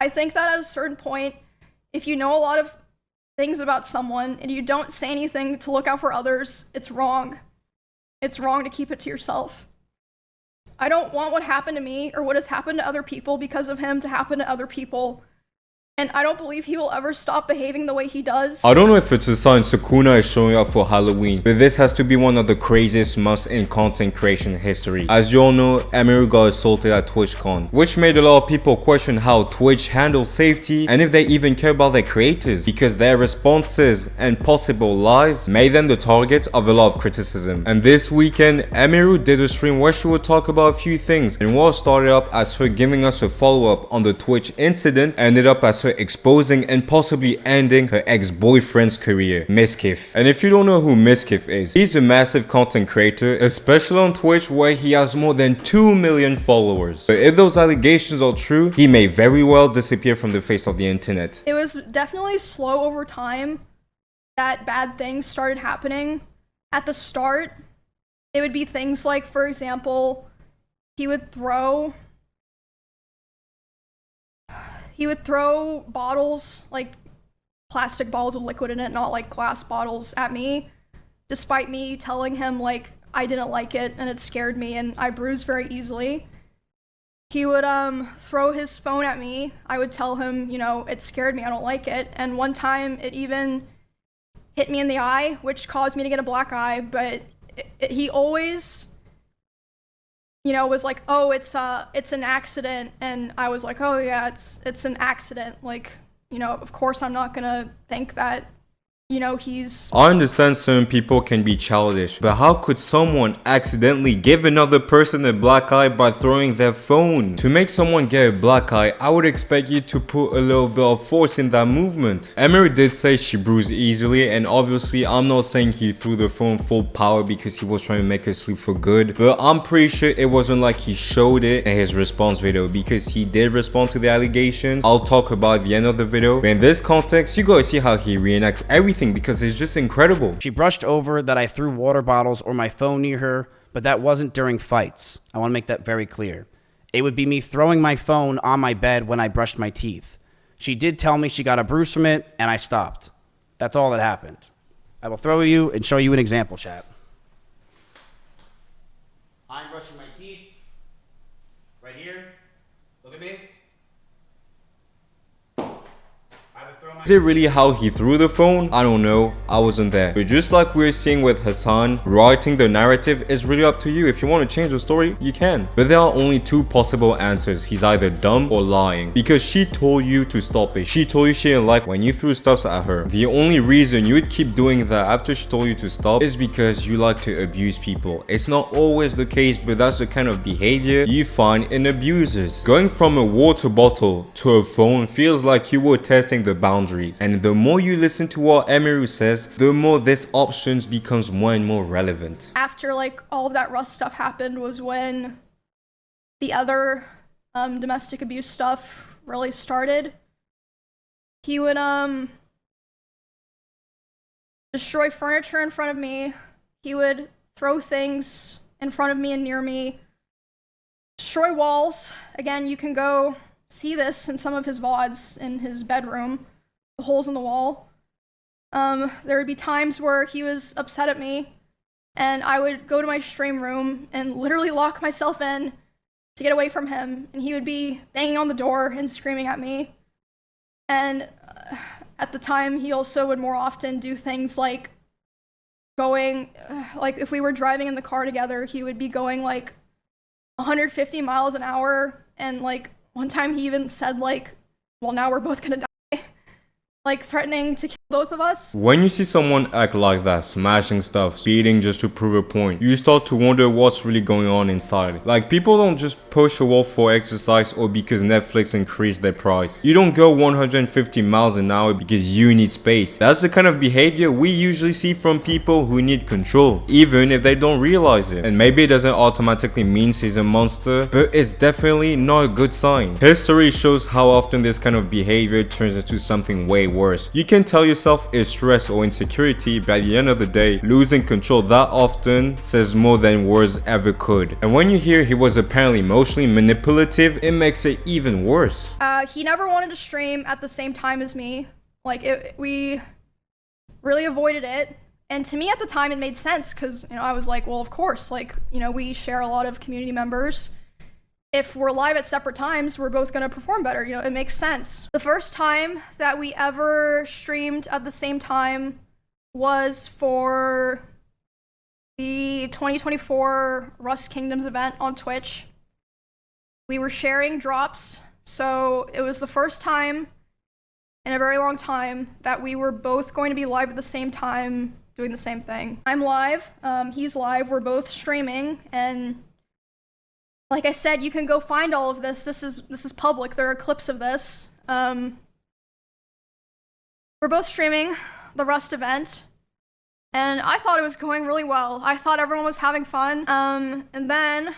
I think that at a certain point, if you know a lot of things about someone and you don't say anything to look out for others, it's wrong. It's wrong to keep it to yourself. I don't want what happened to me or what has happened to other people because of him to happen to other people. And I don't believe he will ever stop behaving the way he does. I don't know if it's a sign Sukuna is showing up for Halloween, but this has to be one of the craziest months in content creation history. As you all know, Emiru got assaulted at TwitchCon, which made a lot of people question how Twitch handles safety and if they even care about their creators, because their responses and possible lies made them the target of a lot of criticism. And this weekend, Emiru did a stream where she would talk about a few things, and what started up as her giving us a follow-up on the Twitch incident ended up as her exposing and possibly ending her ex-boyfriend's career, Mizkif. And if you don't know who Mizkif is, he's a massive content creator, especially on Twitch where he has more than 2 million followers. But if those allegations are true, he may very well disappear from the face of the internet. It was definitely slow over time that bad things started happening. At the start, it would be things like, for example, he would throw bottles, like plastic bottles with liquid in it, not like glass bottles, at me, despite me telling him like I didn't like it and it scared me and I bruise very easily. He would throw his phone at me. I would tell him, you know, it scared me, I don't like it. And one time it even hit me in the eye, which caused me to get a black eye, but he always, you know, was like, oh, it's an accident. And I was like, oh yeah, it's an accident. Like, you know, of course I'm not gonna think that, you know, he's... I understand certain people can be childish, but how could someone accidentally give another person a black eye by throwing their phone? To make someone get a black eye, I would expect you to put a little bit of force in that movement. Emiru did say she bruised easily, and obviously I'm not saying he threw the phone full power because he was trying to make her sleep for good, but I'm pretty sure it wasn't like he showed it in his response video, because he did respond to the allegations. I'll talk about at the end of the video, but in this context, you gotta see how he reenacts everything, because it's just incredible. She brushed over that I threw water bottles or my phone near her, but that wasn't during fights. I want to make that very clear. It would be me throwing my phone on my bed when I brushed my teeth. She did tell me she got a bruise from it, and I stopped. That's all that happened. I will throw you and show you an example, chat. I'm brushing my teeth. Right here. Look at me. Is it really how he threw the phone? I don't know, I wasn't there. But just like we're seeing with Hassan, writing the narrative is really up to you. If you want to change the story, you can. But there are only two possible answers. He's either dumb or lying, because she told you to stop it. She told you she didn't like when you threw stuff at her. The only reason you would keep doing that after she told you to stop is because you like to abuse people. It's not always the case, but that's the kind of behavior you find in abusers. Going from a water bottle to a phone feels like you were testing the boundaries. And the more you listen to what Emiru says, the more this option becomes more and more relevant. After like all of that rough stuff happened was when the other domestic abuse stuff really started. He would destroy furniture in front of me. He would throw things in front of me and near me. Destroy walls. Again, you can go see this in some of his VODs in his bedroom. Holes in the wall. There would be times where he was upset at me and I would go to my stream room and literally lock myself in to get away from him, and he would be banging on the door and screaming at me. And at the time, he also would more often do things like going, like if we were driving in the car together, he would be going like 150 miles an hour, and like one time he even said like, well, now we're both gonna die. Like threatening to kill both of us. When you see someone act like that, smashing stuff, speeding just to prove a point, you start to wonder what's really going on inside. Like, people don't just push a wall for exercise or because Netflix increased their price. You don't go 150 miles an hour because you need space. That's the kind of behavior we usually see from people who need control, even if they don't realize it. And maybe it doesn't automatically mean he's a monster, but it's definitely not a good sign. History shows how often this kind of behavior turns into something way worse. You can tell yourself it's stress or insecurity, but at the end of the day, losing control that often says more than words ever could. And when you hear he was apparently emotionally manipulative, it makes it even worse. He never wanted to stream at the same time as me. Like, we really avoided it. And to me at the time, it made sense because, I was like, well, of course, like, we share a lot of community members. If we're live at separate times, we're both going to perform better. It makes sense. The first time that we ever streamed at the same time was for the 2024 Rust Kingdoms event on Twitch. We were sharing drops, so it was the first time in a very long time that we were both going to be live at the same time doing the same thing. I'm live, he's live, we're both streaming, and like I said, you can go find all of this. This is public. There are clips of this. We're both streaming the Rust event, and I thought it was going really well. I thought everyone was having fun. And then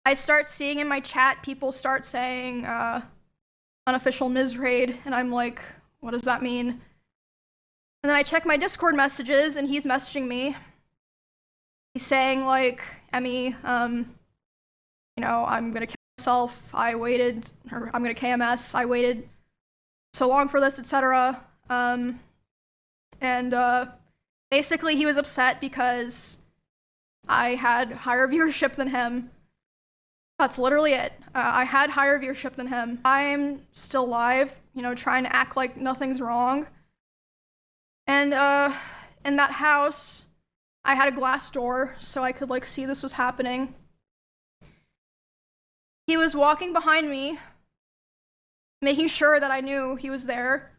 I start seeing in my chat people start saying unofficial Miz raid, and I'm like, what does that mean? And then I check my Discord messages, and he's messaging me. He's saying like, Emmy, I'm gonna kill myself. I waited, or I'm gonna KMS. I waited so long for this, etc. Basically he was upset because I had higher viewership than him. That's literally it. I had higher viewership than him. I'm still live, trying to act like nothing's wrong. And in that house, I had a glass door so I could see this was happening. He was walking behind me, making sure that I knew he was there.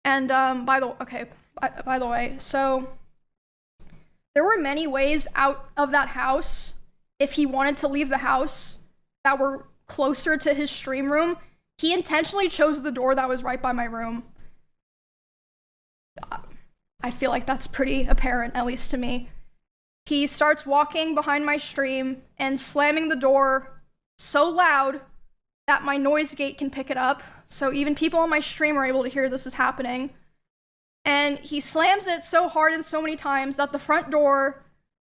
And by the way, so there were many ways out of that house if he wanted to leave the house that were closer to his stream room. He intentionally chose the door that was right by my room. I feel like that's pretty apparent, at least to me. He starts walking behind my stream and slamming the door so loud that my noise gate can pick it up, so even people on my stream are able to hear this is happening. And he slams it so hard and so many times that the front door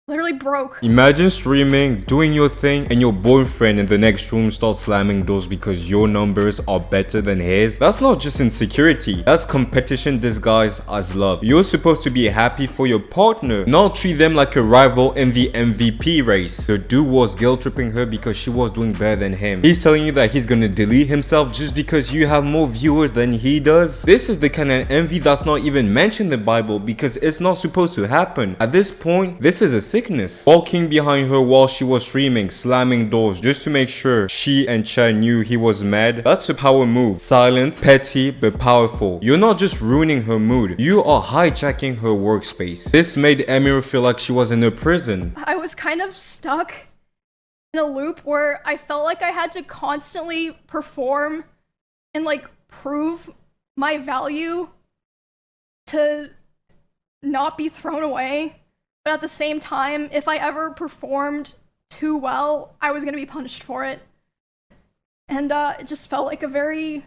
literally broke. Imagine streaming, doing your thing, and your boyfriend in the next room starts slamming doors because your numbers are better than his. That's not just insecurity, that's competition disguised as love. You're supposed to be happy for your partner, not treat them like a rival in the MVP race. The dude was guilt tripping her because she was doing better than him. He's telling you that he's gonna delete himself just because you have more viewers than he does. This is the kind of envy that's not even mentioned in the Bible because it's not supposed to happen. At this point, this is a sickness. Walking behind her while she was streaming, slamming doors just to make sure she and Chad knew he was mad. That's a power move. Silent, petty, but powerful. You're not just ruining her mood, you are hijacking her workspace. This made Emiru feel like she was in a prison. I was kind of stuck in a loop where I felt like I had to constantly perform and prove my value to not be thrown away. But at the same time, if I ever performed too well, I was going to be punished for it. And it just felt like a very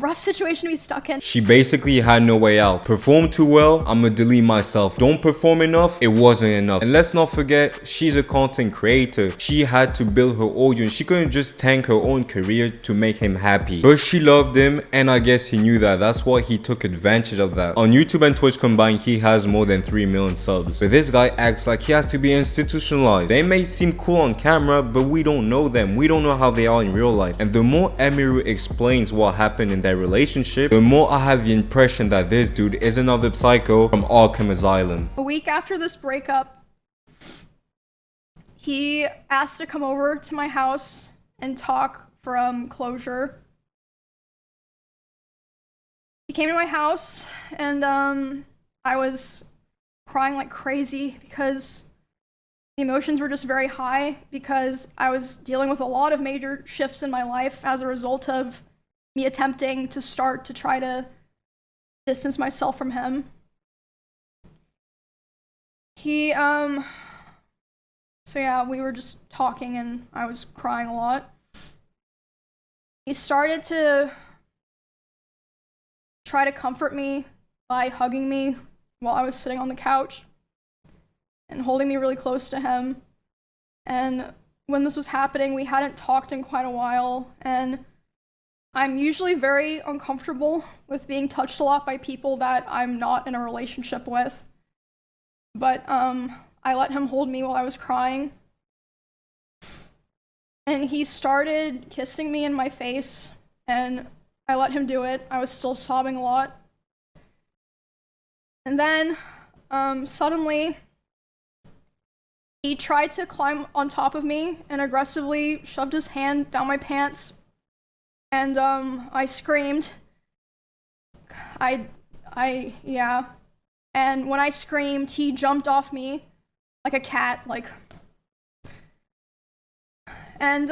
rough situation to be stuck in. She basically had no way out. Perform too well, I'ma delete myself. Don't perform enough, it wasn't enough. And let's not forget, she's a content creator. She had to build her audience. She couldn't just tank her own career to make him happy. But she loved him, and I guess he knew that. That's why he took advantage of that. On YouTube and Twitch combined, he has more than 3 million subs. But this guy acts like he has to be institutionalized. They may seem cool on camera, but we don't know them. We don't know how they are in real life. And the more Emiru explains what happened in their relationship, the more I have the impression that this dude is another psycho from Arkham Asylum. A week after this breakup, he asked to come over to my house and talk from closure. He came to my house and I was crying like crazy because the emotions were just very high because I was dealing with a lot of major shifts in my life as a result of me attempting to start to try to distance myself from him. So yeah, we were just talking and I was crying a lot. He started to try to comfort me by hugging me while I was sitting on the couch and holding me really close to him. And when this was happening, we hadn't talked in quite a while, and I'm usually very uncomfortable with being touched a lot by people that I'm not in a relationship with. But I let him hold me while I was crying. And he started kissing me in my face, and I let him do it. I was still sobbing a lot. And then suddenly, he tried to climb on top of me and aggressively shoved his hand down my pants. And I screamed. Yeah. And when I screamed, he jumped off me like a cat, like. And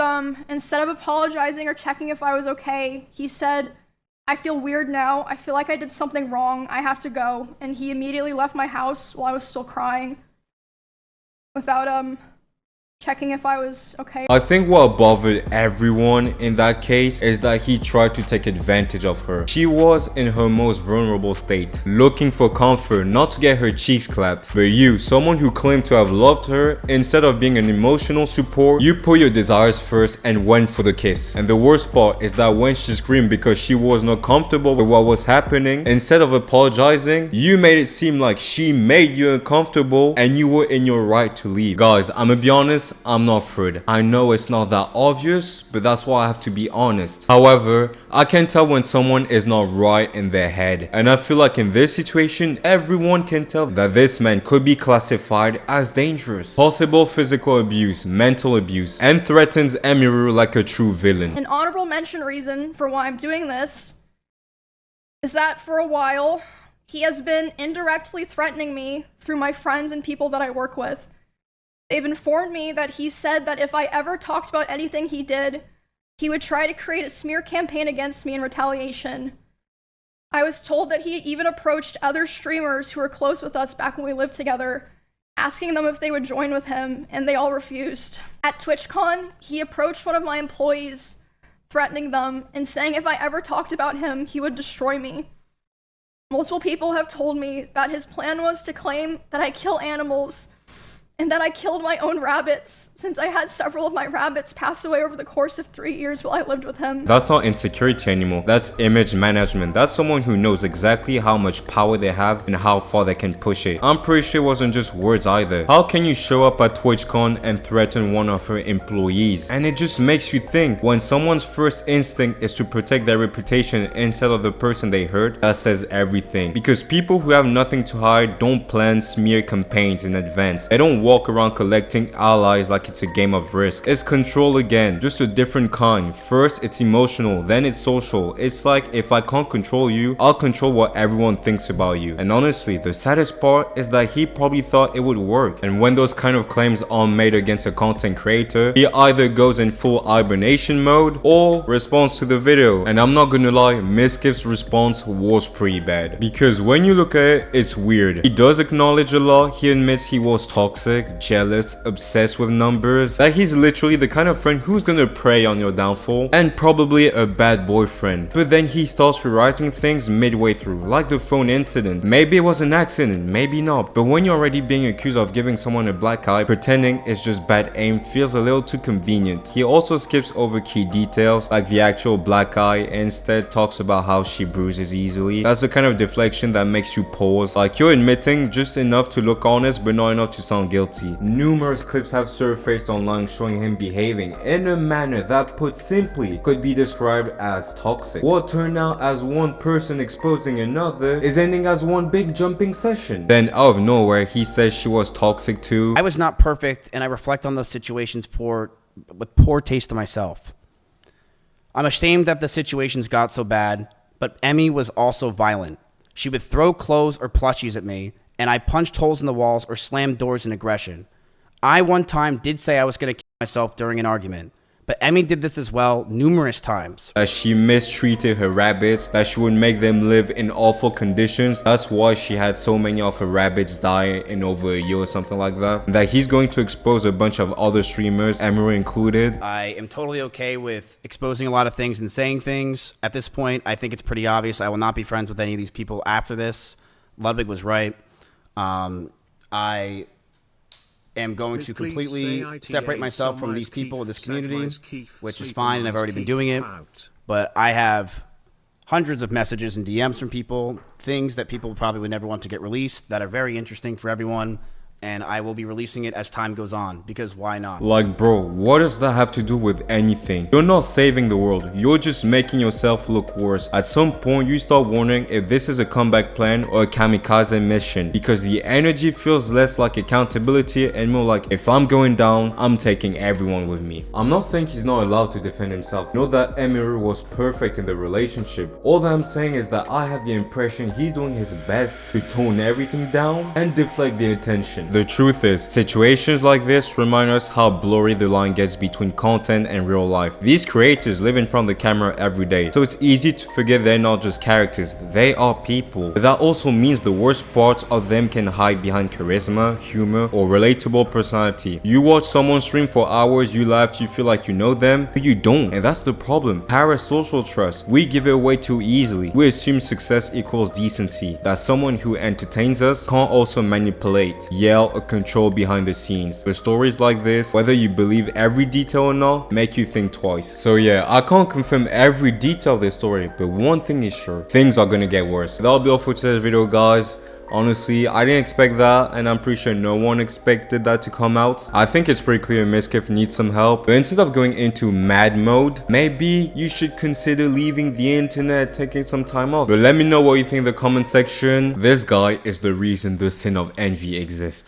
instead of apologizing or checking if I was okay, he said, "I feel weird now. I feel like I did something wrong. I have to go." And he immediately left my house while I was still crying without checking if I was okay. I think what bothered everyone in that case is that he tried to take advantage of her. She was in her most vulnerable state, looking for comfort, not to get her cheeks clapped. But you, someone who claimed to have loved her, instead of being an emotional support, you put your desires first and went for the kiss. And the worst part is that when she screamed because she was not comfortable with what was happening, instead of apologizing, you made it seem like she made you uncomfortable and you were in your right to leave. Guys, I'm gonna be honest, I'm not afraid. I know it's not that obvious, but that's why I have to be honest. However, I can tell when someone is not right in their head. And I feel like in this situation, everyone can tell that this man could be classified as dangerous. Possible physical abuse, mental abuse, and threatens Emiru like a true villain. An honorable mention reason for why I'm doing this is that for a while, he has been indirectly threatening me through my friends and people that I work with. They've informed me that he said that if I ever talked about anything he did, he would try to create a smear campaign against me in retaliation. I was told that he even approached other streamers who were close with us back when we lived together, asking them if they would join with him, and they all refused. At TwitchCon, he approached one of my employees, threatening them and saying if I ever talked about him, he would destroy me. Multiple people have told me that his plan was to claim that I kill animals and that I killed my own rabbits, since I had several of my rabbits pass away over the course of 3 years while I lived with him. That's not insecurity anymore. That's image management. That's someone who knows exactly how much power they have and how far they can push it. I'm pretty sure it wasn't just words either. How can you show up at TwitchCon and threaten one of her employees? And it just makes you think, when someone's first instinct is to protect their reputation instead of the person they hurt, that says everything. Because people who have nothing to hide don't plan smear campaigns in advance. They don't walk around collecting allies like it's a game of Risk. It's control again, just a different kind. First it's emotional, then it's social. It's like, if I can't control you, I'll control what everyone thinks about you. And honestly, the saddest part is that he probably thought it would work. And when those kind of claims are made against a content creator, he either goes in full hibernation mode or responds to the video. And I'm not gonna lie, Mizkif's response was pretty bad. Because when you look at it, it's weird. He does acknowledge a lot. He admits he was toxic, jealous, obsessed with numbers, that he's literally the kind of friend who's gonna prey on your downfall, and probably a bad boyfriend. But then he starts rewriting things midway through, like the phone incident. Maybe it was an accident, maybe not, but when you're already being accused of giving someone a black eye, pretending it's just bad aim feels a little too convenient. He also skips over key details, like the actual black eye, and instead talks about how she bruises easily. That's the kind of deflection that makes you pause, like you're admitting just enough to look honest but not enough to sound guilty. Numerous clips have surfaced online showing him behaving in a manner that, put simply, could be described as toxic. What turned out as one person exposing another is ending as one big jumping session. Then out of nowhere, he says she was toxic too. I was not perfect, and I reflect on those situations with poor taste to myself. I'm ashamed that the situations got so bad, but Emmy was also violent. She would throw clothes or plushies at me, and I punched holes in the walls or slammed doors in aggression. I one time did say I was going to kill myself during an argument, But Emmy did this as well numerous times. That she mistreated her rabbits, that she would make them live in awful conditions. That's why she had so many of her rabbits die in over a year or something like that. That he's going to expose a bunch of other streamers, Emiru included. I am totally okay with exposing a lot of things and saying things. At this point, I think it's pretty obvious I will not be friends with any of these people after this. Ludwig was right. I am going to completely separate myself from these people in this community, which is fine, and I've already been doing it. But I have hundreds of messages and DMs from people, things that people probably would never want to get released that are very interesting for everyone. And I will be releasing it as time goes on, because why not? Like, bro, what does that have to do with anything? You're not saving the world. You're just making yourself look worse. At some point, you start wondering if this is a comeback plan or a kamikaze mission, because the energy feels less like accountability and more like, if I'm going down, I'm taking everyone with me. I'm not saying he's not allowed to defend himself. Know that Emiru was perfect in the relationship. All that I'm saying is that I have the impression he's doing his best to tone everything down and deflect the attention. The truth is, situations like this remind us how blurry the line gets between content and real life. These creators live in front of the camera every day, so it's easy to forget they're not just characters, they are people. But that also means the worst parts of them can hide behind charisma, humor, or relatable personality. You watch someone stream for hours, you laugh, you feel like you know them, but you don't, and that's the problem. Parasocial trust. We give it away too easily. We assume success equals decency, that someone who entertains us can't also manipulate, yell, or control behind the scenes. But stories like this, whether you believe every detail or not, make you think twice. So yeah, I can't confirm every detail of this story, but one thing is sure, things are gonna get worse. That'll be all for today's video, guys. Honestly, I didn't expect that, and I'm pretty sure no one expected that to come out. I think it's pretty clear Mizkif needs some help, but instead of going into mad mode, maybe you should consider leaving the internet, taking some time off. But let me know what you think in the comment section. This guy is the reason the sin of envy exists.